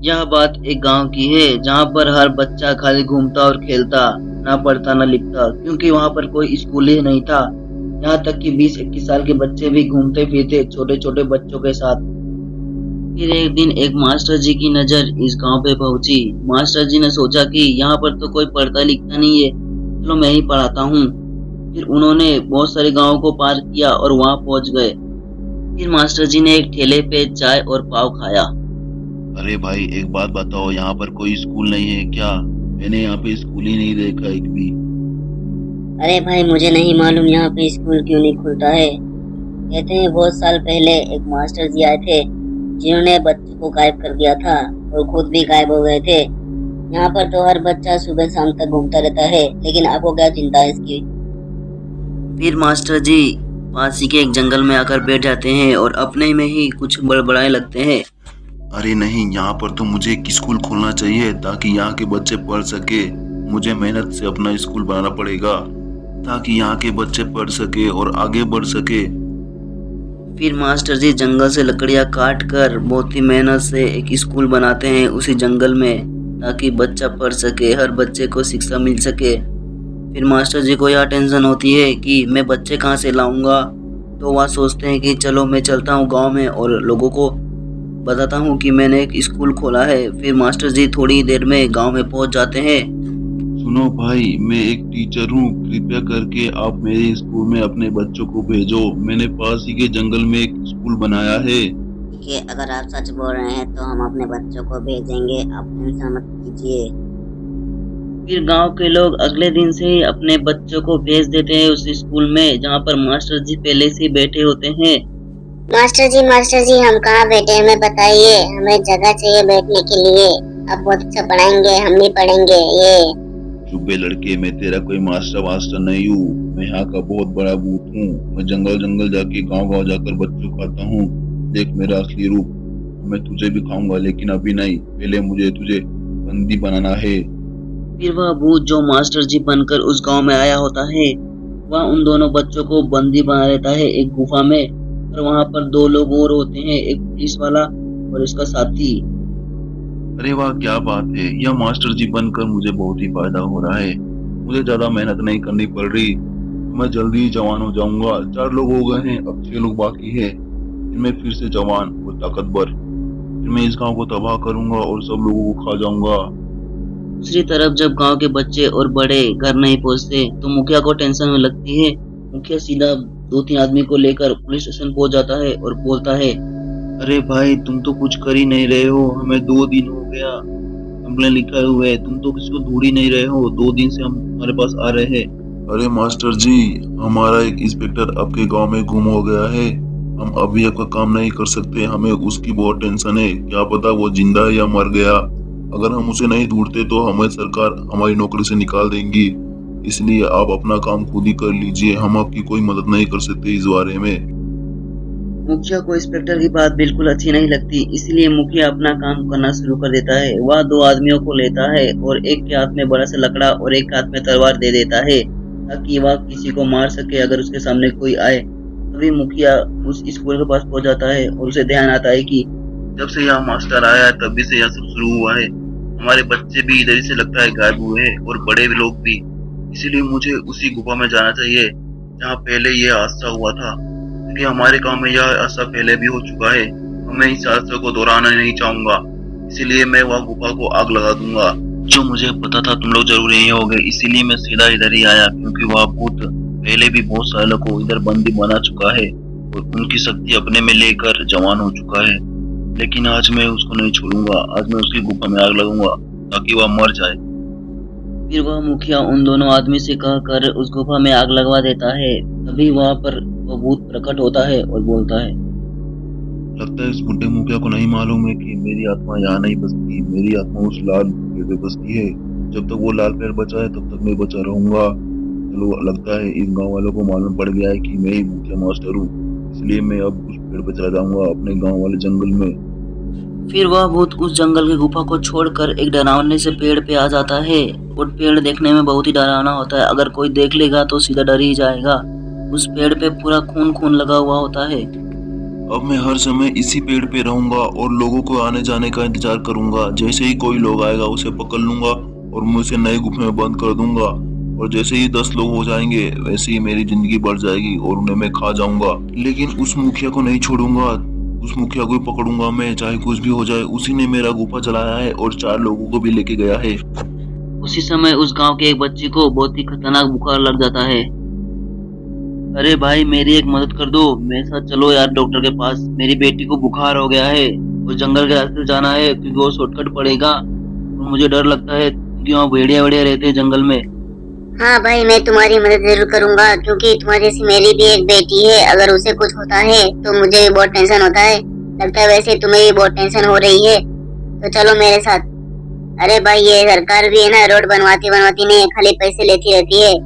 यह बात एक गांव की है जहां पर हर बच्चा खाली घूमता और खेलता, ना पढ़ता ना लिखता, क्योंकि वहां पर कोई स्कूल ही नहीं था। यहाँ तक कि 20-21 साल के बच्चे भी घूमते फिरते छोटे छोटे बच्चों के साथ। फिर एक दिन एक मास्टर जी की नजर इस गांव पे पहुंची। मास्टर जी ने सोचा कि यहाँ पर तो कोई पढ़ता लिखता नहीं है, चलो मैं ही पढ़ाता हूँ। फिर उन्होंने बहुत सारे गांवों को पार किया और वहां पहुंच गए। फिर मास्टर जी ने एक ठेले पे चाय और पाव खाया। अरे भाई, एक बात बताओ, यहाँ पर कोई स्कूल नहीं है क्या? मैंने यहाँ पे स्कूल ही नहीं देखा एक भी। अरे भाई, मुझे नहीं मालूम यहाँ पे स्कूल क्यों नहीं खुलता है। कहते हैं बहुत साल पहले एक मास्टर जी आए थे जिन्होंने बच्चों को गायब कर दिया था और खुद भी गायब हो गए थे। यहाँ पर तो हर बच्चा सुबह शाम तक घूमता रहता है, लेकिन आपको क्या चिंता है इसकी? फिर मास्टर जी पास ही के एक जंगल में आकर बैठ जाते हैं और अपने में ही कुछ बड़बड़ाने लगते हैं। अरे नहीं, यहाँ पर तो मुझे एक स्कूल खोलना चाहिए ताकि यहाँ के बच्चे पढ़ सके। मुझे मेहनत से अपना स्कूल बनाना पड़ेगा ताकि यहाँ के बच्चे पढ़ सके और आगे बढ़ सके। फिर मास्टर जी जंगल से लकड़ियां काट कर बहुत ही मेहनत से एक स्कूल बनाते हैं उसी जंगल में, ताकि बच्चा पढ़ सके, हर बच्चे को शिक्षा मिल सके। फिर मास्टर जी को यह टेंशन होती है कि मैं बच्चे कहाँ से लाऊंगा। तो वह सोचते हैं कि चलो मैं चलता हूँ गांव में और लोगों को बताता हूँ कि मैंने एक स्कूल खोला है। फिर मास्टर जी थोड़ी देर में गांव में पहुंच जाते हैं। सुनो भाई, मैं एक टीचर हूँ, कृपया करके आप मेरे स्कूल में अपने बच्चों को भेजो। मैंने पास ही के जंगल में एक स्कूल बनाया है। ठीक है, अगर आप सच बोल रहे हैं तो हम अपने बच्चों को भेजेंगे, आप टेंशन मत कीजिए। फिर गांव के लोग अगले दिन से ही अपने बच्चों को भेज देते हैं उस स्कूल में जहां पर मास्टर जी पहले से ही बैठे होते हैं। मास्टर जी हम कहाँ बैठे, हमें बताइए, हमें जगह चाहिए बैठने के लिए। आप बहुत अच्छा पढ़ाएंगे, हम भी पढ़ेंगे। ये चुप बे लड़के, मैं तेरा कोई मास्टर वास्टर नहीं हूँ। मैं यहाँ का बहुत बड़ा भूत हूँ। मैं जंगल जंगल जाके गांव गांव जाकर बच्चों को खाता हूँ। देख मेरा असली रूप। मैं तुझे भी खाऊंगा, लेकिन अभी नहीं। पहले मुझे तुझे बंदी बनाना है। फिर वह भूत जो मास्टर जी बनकर उस गांव में आया होता है, वह उन दोनों बच्चों को बंदी बना लेता है एक गुफा में। और वहां पर दो लोग और होते हैं, एक पुलिस वाला और उसका साथी। अरे वाह, क्या बात है! यह मास्टर जी बनकर मुझे बहुत ही फायदा हो रहा है। मुझे ज्यादा मेहनत नहीं करनी पड़ रही। मैं जल्दी ही जवान हो जाऊंगा। 4 लोग हो गए हैं, अब 6 लोग बाकी है। इनमें फिर से जवान और ताकतवर। फिर मैं इस गांव को तबाह करूंगा और सब लोगों को खा जाऊंगा। दूसरी तरफ जब गांव के बच्चे और बड़े घर नहीं पहुंचते तो मुखिया को टेंशन में लगती है। मुखिया सीधा 2-3 आदमी को लेकर पुलिस स्टेशन पहुंच जाता है और बोलता है, अरे भाई तुम तो कुछ कर ही नहीं रहे हो, हमें 2 दिन हो गया कंप्लेन लिखा हुआ है, तुम तो किसी को ढूंढ ही नहीं रहे हो, 2 दिन से हम तुम्हारे पास आ रहे हैं। अरे मास्टर जी, हमारा एक इंस्पेक्टर आपके गांव में गुम हो गया है। हम अभी आपका काम नहीं कर सकते। हमें उसकी बहुत टेंशन है। क्या पता वो जिंदा है या मर गया। अगर हम उसे नहीं ढूंढते तो हमें सरकार हमारी नौकरी से निकाल देगी। इसलिए आप अपना काम खुद ही कर लीजिए। हम आपकी कोई मदद नहीं कर सकते इस बारे में। मुखिया को इंस्पेक्टर की बात बिल्कुल अच्छी नहीं लगती, इसलिए मुखिया अपना काम करना शुरू कर देता है। वह 2 आदमियों को लेता है और एक के हाथ में बड़ा सा लकड़ा और एक के हाथ में तलवार दे देता है, ताकि वह किसी को मार सके अगर उसके सामने कोई आए। तभी मुखिया उस स्कूल के पास पहुंच जाता है और उसे ध्यान आता है कि जब से यह मास्टर आया है तभी से यह सब शुरू हुआ है। हमारे बच्चे भी इधर से लगता है गायब हुए हैं और बड़े भी लोग भी। इसीलिए मुझे उसी गुफा में जाना चाहिए जहाँ पहले यह हादसा हुआ था, क्योंकि हमारे गांव में यह हादसा पहले भी हो चुका है। तो मैं इस हादसे को दोहराना नहीं चाहूंगा, इसीलिए मैं वह गुफा को आग लगा दूंगा। जो मुझे पता था तुम लोग जरूर यही होगे, इसीलिए मैं सीधा इधर ही आया, क्योंकि वह भूत पहले भी बहुत सालों को इधर बंदी बना चुका है और उनकी शक्ति अपने में लेकर जवान हो चुका है। लेकिन आज मैं उसको नहीं छोड़ूंगा। आज मैं उसकी गुफा में आग लगाऊंगा ताकि वह मर जाए। फिर वह मुखिया उन दोनों आदमी से कहकर उस गुफा में आग लगवा देता है। तभी वहां पर वो भूत प्रकट होता है और बोलता है, लगता है इस बुढ़े मुखिया को नहीं मालूम है कि मेरी आत्मा यहाँ नहीं बसती। मेरी आत्मा उस लाल पेड़ पे बसती है। जब तक वो लाल पेड़ बचा है तब तक मैं बचा रहूंगा। चलो, लगता है इन गांव वालों को मालूम पड़ गया है कि मैं ही मुखिया मास्टर हूँ। इसलिए मैं अब उस पेड़ पे चला जाऊंगा, अपने गाँव वाले जंगल में। फिर वह भूत उस जंगल की गुफा को छोड़कर एक डरावने से पेड़ पे आ जाता है। और पेड़ देखने में बहुत ही डरावना होता है, अगर कोई देख लेगा तो सीधा डर ही जाएगा। उस पेड़ पे पूरा खून खून लगा हुआ होता है। अब मैं हर समय इसी पेड़ पे रहूंगा और लोगों को आने जाने का इंतजार करूंगा। जैसे ही कोई लोग आएगा उसे पकड़ लूंगा और मैं उसे नए गुफे में बंद कर दूंगा। और जैसे ही 10 लोग हो जाएंगे वैसे ही मेरी जिंदगी बढ़ जाएगी और उन्हें मैं खा जाऊंगा। लेकिन उस मुखिया को नहीं छोड़ूंगा, उस मुखिया को ही पकड़ूंगा मैं, चाहे कुछ भी हो जाए। उसी ने मेरा गुफा जलाया है और 4 लोगों को भी लेके गया है। उसी समय उस गांव के एक बच्ची को बहुत ही खतरनाक बुखार लग जाता है। अरे भाई मेरी एक मदद कर दो, मेरे साथ चलो यार डॉक्टर के पास। मेरी बेटी को बुखार हो गया है और जंगल के रास्ते से जाना है क्योंकि वो शॉर्टकट पड़ेगा और मुझे डर लगता है क्योंकि वहाँ भेड़िया वेड़िया रहते हैं जंगल में। हाँ भाई, मैं तुम्हारी मदद जरूर करूंगा क्योंकि तुम्हारी जैसी मेरी भी एक बेटी है। अगर उसे कुछ होता है तो मुझे भी बहुत टेंशन होता है। लगता है वैसे तुम्हें भी बहुत टेंशन हो रही है, तो चलो मेरे साथ। अरे भाई, ये सरकार भी है ना, रोड बनवाती बनवाती नहीं, खाली पैसे लेती रहती है।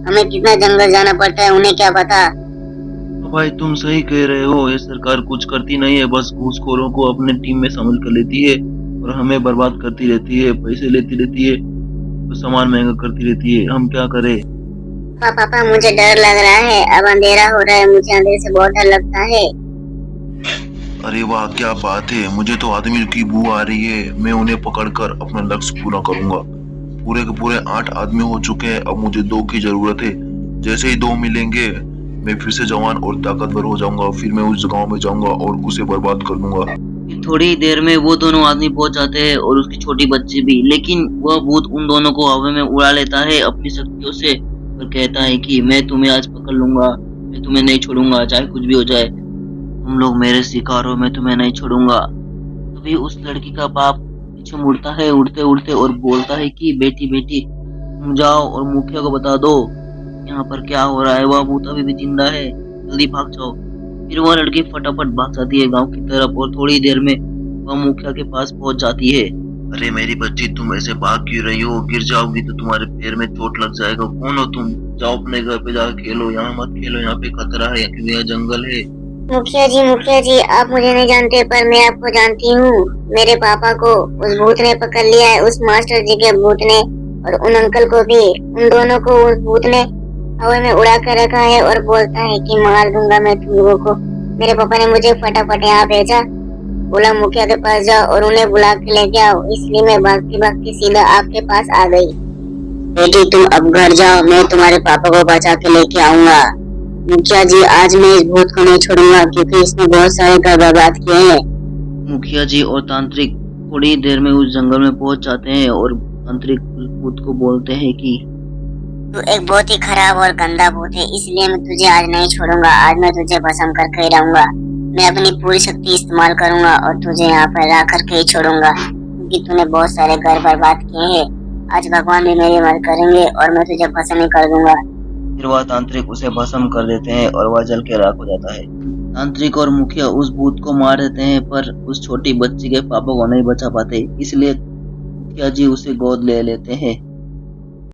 हमें कितना जंगल जाना पड़ता है, उन्हें क्या पता। तो भाई तुम सही कह रहे हो, ये सरकार कुछ करती नहीं है, बस घूसखोरों को अपने टीम में शामिल कर लेती है और हमें बर्बाद करती रहती है, पैसे लेती रहती है, तो सामान महंगा करती रहती है। हम क्या करें? पापा मुझे डर लग रहा है, अब अंधेरा हो रहा है, मुझे अंधेरे से बहुत डर लगता है। अरे वाह, क्या बात है, मुझे तो आदमी की बू आ रही है। मैं उन्हें पकड़कर अपना लक्ष्य पूरा करूंगा। पूरे के पूरे 8 आदमी हो चुके हैं, अब मुझे 2 की जरूरत है। जैसे ही 2 मिलेंगे मैं फिर से जवान और ताकतवर हो जाऊंगा। फिर मैं उस गांव में जाऊंगा और उसे बर्बाद कर दूंगा। थोड़ी देर में वो दोनों आदमी पहुंच जाते हैं और उसकी छोटी बच्ची भी, लेकिन वह भूत उन दोनों को हवा में उड़ा लेता है अपनी शक्तियों से और कहता है कि मैं तुम्हें आज पकड़ लूंगा, मैं तुम्हें नहीं छोड़ूंगा, चाहे कुछ भी हो जाए। तुम लोग मेरे शिकार हो, मैं तुम्हें नहीं छोड़ूंगा। तभी उस लड़की का बाप पीछे मुड़ता है उड़ते उड़ते और बोलता है कि बेटी बेटी तुम जाओ और मुखिया को बता दो यहाँ पर क्या हो रहा है, वह भूत अभी भी जिंदा है, जल्दी भाग जाओ। फिर वह लड़की फटाफट भाग जाती है गांव की तरफ और थोड़ी देर में वह मुखिया के पास पहुंच जाती है। अरे मेरी बच्ची, तुम ऐसे भाग क्यों रही हो? गिर जाओगी तो तुम्हारे पैर में चोट लग जाएगा। कौन हो तुम? जाओ अपने घर पे जाकर खेलो, यहाँ मत खेलो, यहाँ पे खतरा है क्योंकि यह जंगल है। मुखिया जी, आप मुझे नहीं जानते पर मैं आपको जानती हूँ। मेरे पापा को उस भूत ने पकड़ लिया है, उस मास्टर जी के भूत ने, और उन अंकल को भी। उन दोनों को उस भूत ने हवा में उड़ा कर रखा है और बोलता है कि मार दूंगा मैं तुम लोगों को। मेरे पापा ने मुझे फटाफट यहाँ भेजा, बोला मुखिया के पास जाओ और उन्हें बुला के लेके आओ, इसलिए मैं भागती भागती सीधा आपके पास आ गई। बेटी तुम अब घर जाओ, मैं तुम्हारे पापा को बचा के लेके आऊंगा। मुखिया जी, आज मैं इस भूत को नहीं छोड़ूंगा क्योंकि इसने बहुत सारे घर बर्बाद किए हैं। मुखिया जी और तांत्रिक थोड़ी देर में उस जंगल में पहुंच जाते हैं और तांत्रिक भूत को बोलते हैं कि तू एक बहुत ही खराब और गंदा भूत है, इसलिए मैं तुझे आज नहीं छोड़ूंगा। आज मैं तुझे भस्म करके ही रहूंगा। मैं अपनी पूरी शक्ति इस्तेमाल करूंगा और तुझे यहाँ पर ला करके ही छोड़ूंगा क्योंकि तूने बहुत सारे घर बर्बाद किए हैं। आज भगवान भी मेरी मदद करेंगे और मैं तुझे भस्म ही कर दूंगा। फिर वह तांत्रिक उसे भस्म कर देते हैं और वह जल के राख हो जाता है। तांत्रिक और मुखिया उस भूत को मार देते हैं पर उस छोटी बच्ची के पापा को नहीं बचा पाते, इसलिए मुखिया जी उसे गोद ले लेते हैं।